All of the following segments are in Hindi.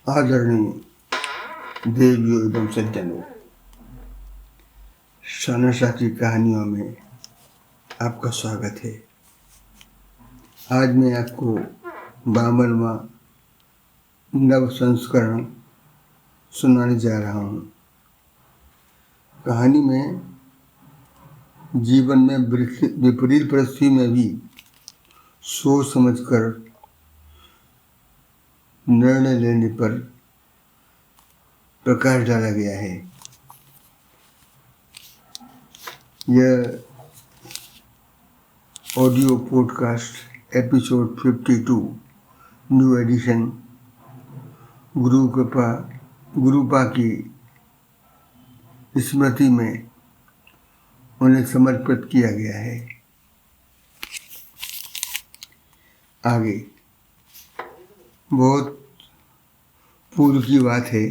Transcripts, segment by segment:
आदरणीय देवियों एवं सज्जनों, शानशाह की कहानियों में आपका स्वागत है। आज मैं आपको 52वां नव संस्करण सुनाने जा रहा हूँ। कहानी में जीवन में विपरीत परिस्थिति में भी सोच समझकर निर्णय लेने पर प्रकाश डाला गया है। यह audio podcast episode 52 new edition गुरुपा की स्मृति में उन्हें समर्पित किया गया है। आगे बहुत पूर्व की बात है।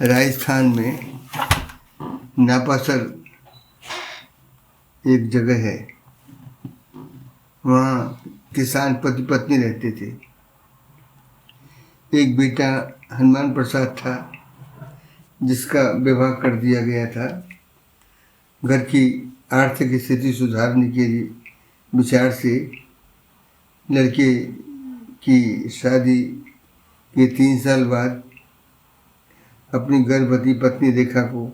राजस्थान में नापासर एक जगह है। वहाँ किसान पति पत्नी रहते थे। एक बेटा हनुमान प्रसाद था जिसका विवाह कर दिया गया था। घर की आर्थिक स्थिति सुधारने के लिए विचार से लड़के की शादी के 3 साल बाद अपनी गर्भवती पत्नी रेखा को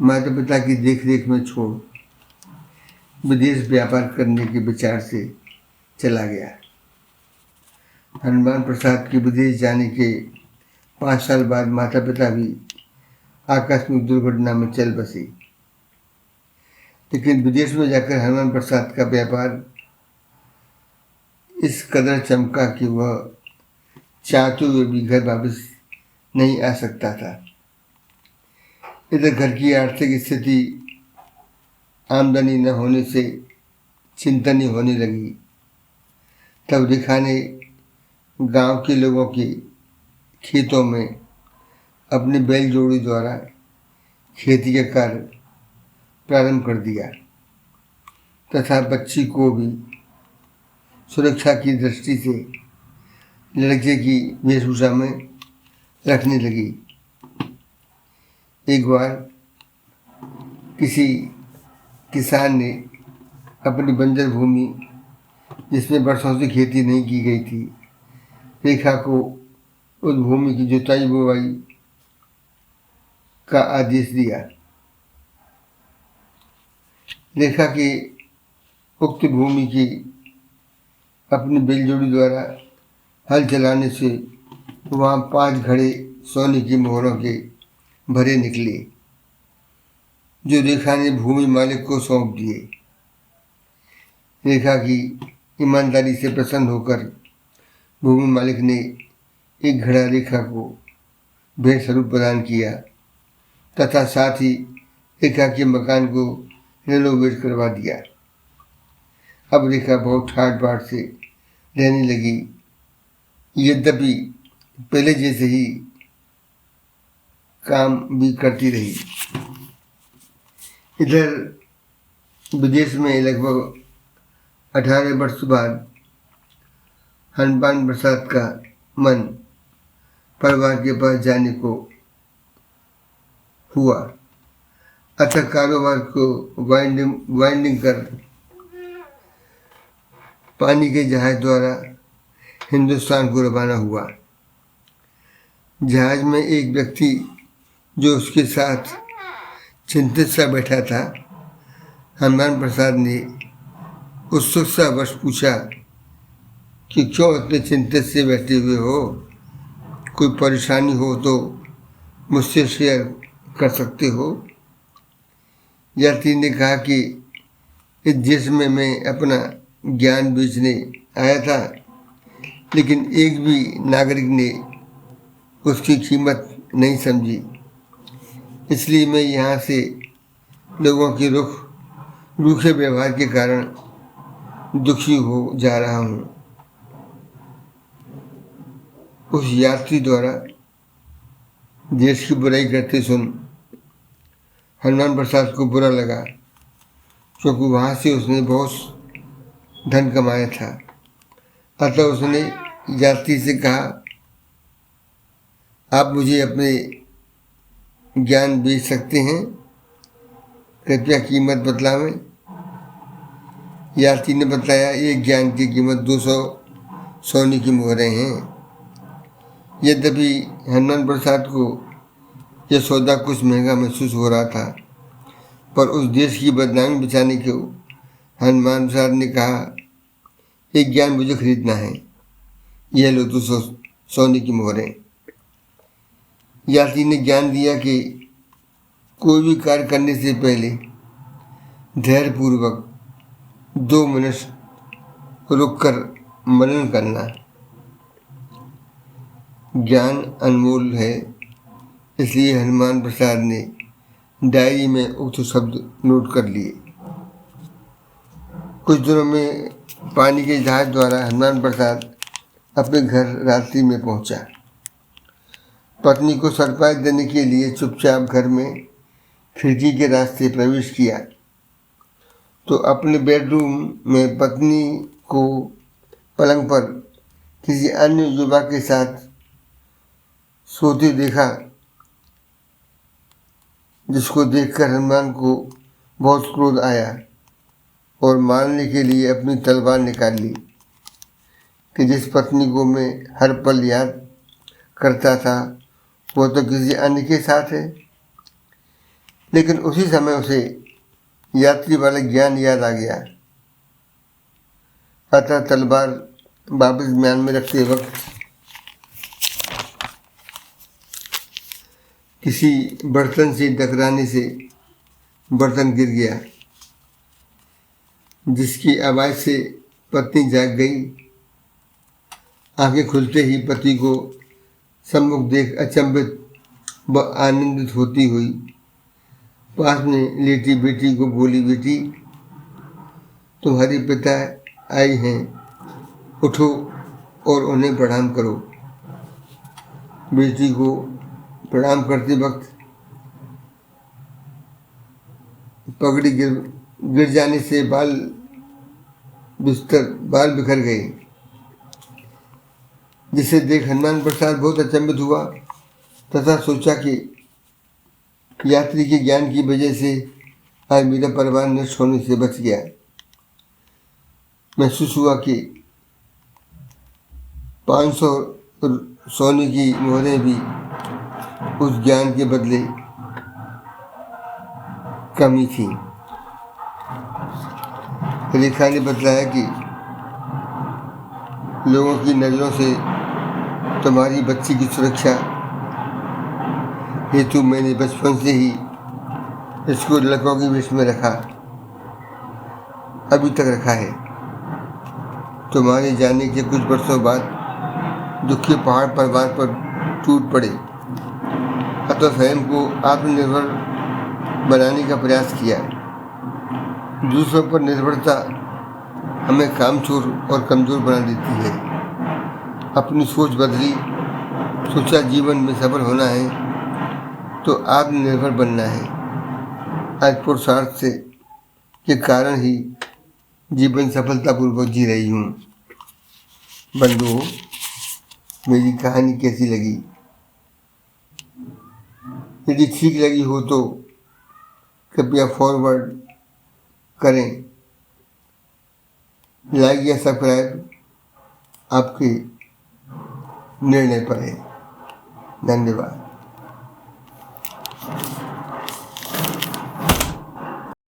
माता पिता की देखरेख में छोड़ विदेश व्यापार करने के विचार से चला गया। हनुमान प्रसाद के विदेश जाने के 5 साल बाद माता पिता भी आकस्मिक दुर्घटना में चल बसे। लेकिन विदेश में जाकर हनुमान प्रसाद का व्यापार इस कदर चमका कि वह चाहते हुए भी घर वापस नहीं आ सकता था। इधर घर की आर्थिक स्थिति आमदनी न होने से चिंतनीय होने लगी। तब रेखा ने गांव के लोगों के खेतों में अपने बैल जोड़ी द्वारा खेती का कार्य प्रारंभ कर दिया तथा बच्ची को भी सुरक्षा की दृष्टि से लड़के की वेशभूषा में रखने लगी। एक बार किसी किसान ने अपनी बंजर भूमि जिसमें वर्षों से खेती नहीं की गई थी, रेखा को उस भूमि की जुताई बुवाई का आदेश दिया। रेखा के उक्त भूमि की अपनी बैलजोड़ी द्वारा हल चलाने से वहाँ 5 घड़े सोने की मोहरों के भरे निकले, जो रेखा ने भूमि मालिक को सौंप दिए। रेखा की ईमानदारी से प्रसन्न होकर भूमि मालिक ने एक घड़ा रेखा को भेंट स्वरूप प्रदान किया तथा साथ ही रेखा के मकान को रेनोवेट करवा दिया। अब रेखा बहुत ठाट बाट से रहने लगी, यद्यपि पहले जैसे ही काम भी करती रही। इधर विदेश में लगभग 18 वर्ष बाद हनुमान प्रसाद का मन परिवार के पास जाने को हुआ। अतः कारोबार को वाइंडिंग कर पानी के जहाज द्वारा हिंदुस्तान को रवाना हुआ। जहाज में एक व्यक्ति जो उसके साथ चिंतित सा बैठा था, हनुमान प्रसाद ने उत्सुकता वश पूछा कि क्यों इतने चिंतित से बैठे हुए हो? कोई परेशानी हो तो मुझसे शेयर कर सकते हो। यात्री ने कहा कि इस देश में मैं अपना ज्ञान बेचने आया था, लेकिन एक भी नागरिक ने उसकी कीमत नहीं समझी, इसलिए मैं यहाँ से लोगों के रूखे व्यवहार के कारण दुखी हो जा रहा हूँ। उस यात्री द्वारा देश की बुराई करते सुन हनुमान प्रसाद को बुरा लगा, क्योंकि वहाँ से उसने बहुत धन कमाया था। अतः उसने यात्री से कहा आप मुझे अपने ज्ञान बेच सकते हैं, कृपया कीमत बतलावें। यात्री ने बताया, एक ज्ञान की कीमत 200 सोने की मोहरें हैं। यद्यपि हनुमान प्रसाद को यह सौदा कुछ महंगा महसूस हो रहा था, पर उस देश की बदनामी बचाने को हनुमान प्रसाद ने कहा, एक ज्ञान मुझे खरीदना है, यह लो 200 सोने की मोहरें। यात्री ने ज्ञान दिया कि कोई भी कार्य करने से पहले धैर्यपूर्वक 2 मिनट रुककर मनन करना। ज्ञान अनमोल है, इसलिए हनुमान प्रसाद ने डायरी में उक्त शब्द नोट कर लिए। कुछ दिनों में पानी के जहाज द्वारा हनुमान प्रसाद अपने घर रात्रि में पहुंचा। पत्नी को सरप्राइज देने के लिए चुपचाप घर में खिड़की के रास्ते प्रवेश किया तो अपने बेडरूम में पत्नी को पलंग पर किसी अन्य युवा के साथ सोते देखा, जिसको देखकर हनुमान को बहुत क्रोध आया और मारने के लिए अपनी तलवार निकाल ली कि जिस पत्नी को मैं हर पल याद करता था वो तो किसी अन्य के साथ है। लेकिन उसी समय उसे यात्री वाला ज्ञान याद आ गया, अतः तलवार वापस म्यान में रखते वक्त किसी बर्तन से टकराने से बर्तन गिर गया, जिसकी आवाज़ से पत्नी जाग गई। आंखें खुलते ही पति को सम्मुख देख अचंभित व आनंदित होती हुई पास में लेटी बेटी को बोली, बेटी तुम्हारे पिता आए हैं, उठो और उन्हें प्रणाम करो। बेटी को प्रणाम करते वक्त पगड़ी गिर जाने से बाल बिखर गए, जिसे देख हनुमान प्रसाद बहुत अचंभित हुआ तथा सोचा कि यात्री के ज्ञान की वजह से आज मेरा परिवार नष्ट होने से बच गया। महसूस हुआ कि 500 सोने की मोहरें भी उस ज्ञान के बदले कमी थी। रेखा ने बतलाया कि लोगों की नज़रों से तुम्हारी बच्ची की सुरक्षा हेतु मैंने बचपन से ही इसको लड़कों के विष में रखा, अभी तक रखा है। तुम्हारे जाने के कुछ वर्षों बाद दुख के पहाड़ परिवार पर टूट पड़े, अतः स्वयं को आत्मनिर्भर बनाने का प्रयास किया। दूसरों पर निर्भरता हमें कामचोर और कमज़ोर बना देती है। अपनी सोच बदली, सोचा जीवन में सफल होना है तो आत्मनिर्भर बनना है। आज पुरुषार्थ से के कारण ही जीवन सफलतापूर्वक जी रही हूँ। बंधुओं, मेरी कहानी कैसी लगी? यदि ठीक लगी हो तो कृपया फॉरवर्ड करें। लाइक या सब्सक्राइब आपके निर्णय पर है। धन्यवाद।